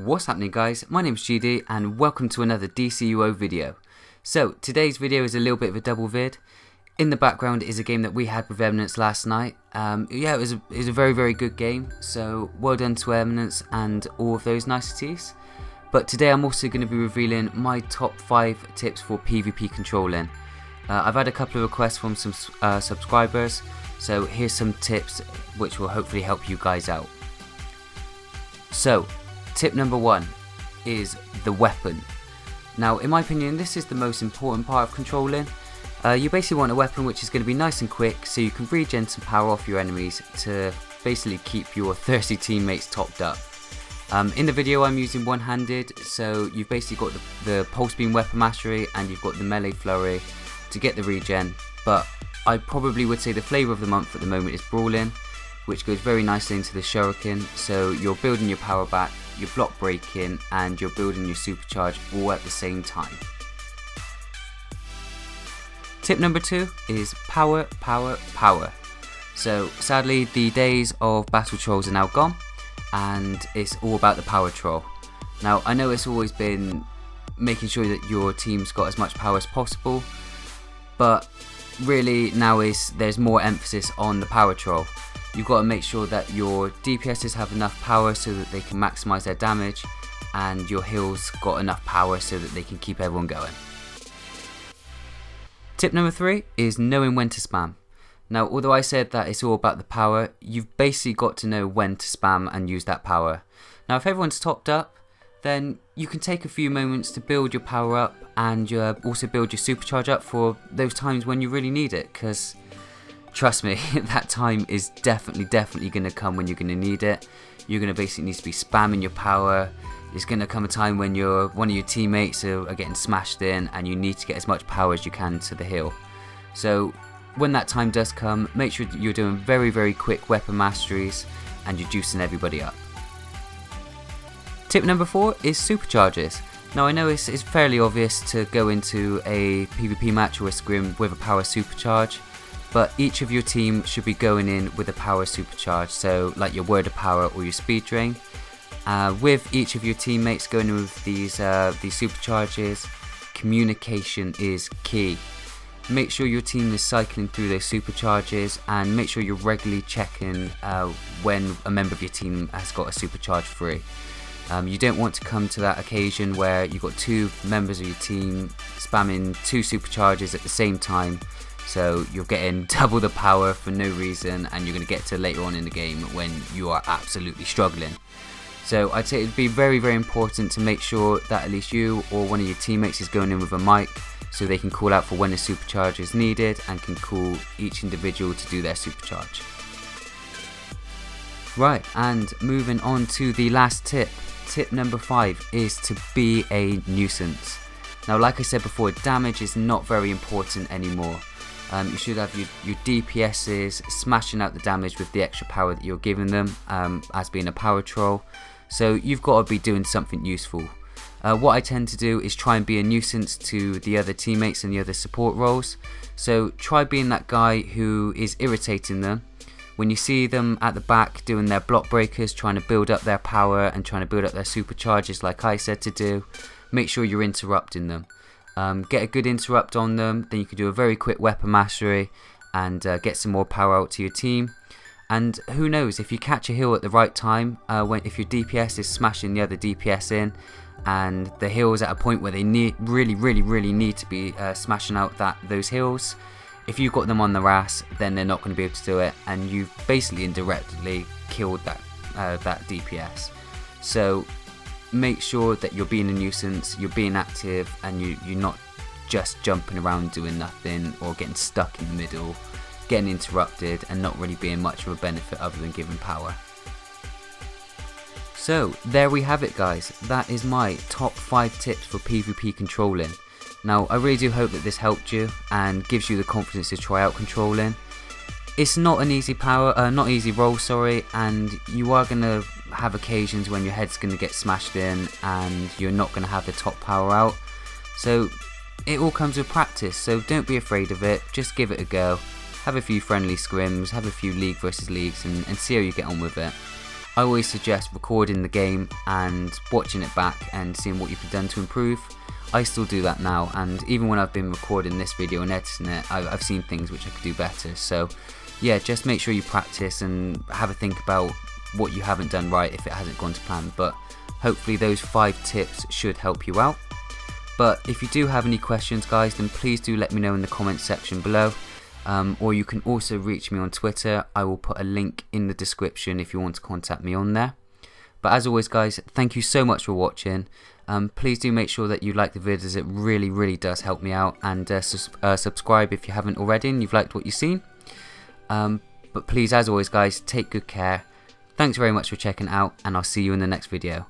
What's happening, guys? My name's GD and welcome to another DCUO video. So today's video is a little bit of a double vid. In the background is a game that we had with Eminence last night. Yeah, it was a very good game, so well done to Eminence and all of those niceties. But today I'm also going to be revealing my top 5 tips for PvP controlling. I've had a couple of requests from some subscribers, so here's some tips which will hopefully help you guys out. So, tip number 1 is the weapon. Now, in my opinion, this is the most important part of controlling. You basically want a weapon which is going to be nice and quick, so you can regen some power off your enemies to basically keep your thirsty teammates topped up. In the video I'm using one-handed, so you've basically got the pulse beam weapon mastery and you've got the melee flurry to get the regen, but I probably would say the flavour of the month at the moment is brawling, which goes very nicely into the shuriken, so you're building your power back, you're block breaking, and you're building your supercharge all at the same time. Tip number 2 is power. So sadly the days of battle trolls are now gone and it's all about the power troll. Now I know it's always been making sure that your team's got as much power as possible, but really now there's more emphasis on the power troll. You've got to make sure that your DPSs have enough power so that they can maximise their damage, and your heals got enough power so that they can keep everyone going. Tip number 3 is knowing when to spam. Now, although I said that it's all about the power, you've basically got to know when to spam and use that power. Now, if everyone's topped up, then you can take a few moments to build your power up and also build your supercharge up for those times when you really need it, because trust me, that time is definitely going to come when you're going to need it. You're going to basically need to be spamming your power. There's going to come a time when one of your teammates are getting smashed in and you need to get as much power as you can to the heal. So when that time does come, make sure that you're doing very quick weapon masteries and you're juicing everybody up. Tip number 4 is supercharges. Now I know it's fairly obvious to go into a PvP match or a scrim with a power supercharge, but each of your team should be going in with a power supercharge, so like your word of power or your speed drain. With each of your teammates going in with these supercharges, communication is key. Make sure your team is cycling through those supercharges and make sure you're regularly checking when a member of your team has got a supercharge free. You don't want to come to that occasion where you've got 2 members of your team spamming 2 supercharges at the same time. So you're getting double the power for no reason, and you're going to get to later on in the game when you are absolutely struggling. So I'd say it'd be very important to make sure that at least you or one of your teammates is going in with a mic, so they can call out for when a supercharge is needed and can call each individual to do their supercharge. Right, and moving on to the last tip. Tip number 5 is to be a nuisance. Now like I said before, damage is not very important anymore. You should have your DPSs smashing out the damage with the extra power that you're giving them as being a power troll. So you've got to be doing something useful. What I tend to do is try and be a nuisance to the other teammates and the other support roles. So try being that guy who is irritating them. When you see them at the back doing their block breakers, trying to build up their power and trying to build up their supercharges like I said to do, make sure you're interrupting them. Get a good interrupt on them, then you can do a very quick weapon mastery and get some more power out to your team. And who knows, if you catch a heal at the right time, if your DPS is smashing the other DPS in and the heal is at a point where they really need to be smashing out those heals, if you've got them on the RAS, then they're not going to be able to do it, and you've basically indirectly killed that DPS. So make sure that you're being a nuisance, you're being active, and you're not just jumping around doing nothing or getting stuck in the middle, getting interrupted and not really being much of a benefit other than giving power. So there we have it, guys. That is my top 5 tips for PvP controlling. Now I really do hope that this helped you and gives you the confidence to try out controlling. It's not an easy role, and you are going to have occasions when your head's going to get smashed in and you're not going to have the top power out. So it all comes with practice, so don't be afraid of it, just give it a go. Have a few friendly scrims, have a few league versus leagues and see how you get on with it. I always suggest recording the game and watching it back and seeing what you've done to improve. I still do that now, and even when I've been recording this video and editing it, I've seen things which I could do better. So yeah, just make sure you practice and have a think about what you haven't done right if it hasn't gone to plan. But hopefully those 5 tips should help you out. But if you do have any questions, guys, then please do let me know in the comments section below. Or you can also reach me on Twitter. I will put a link in the description if you want to contact me on there. But as always, guys, thank you so much for watching. Please do make sure that you like the vid, as it really does help me out, and subscribe if you haven't already and you've liked what you've seen. But please, as always, guys, take good care. Thanks very much for checking out, and I'll see you in the next video.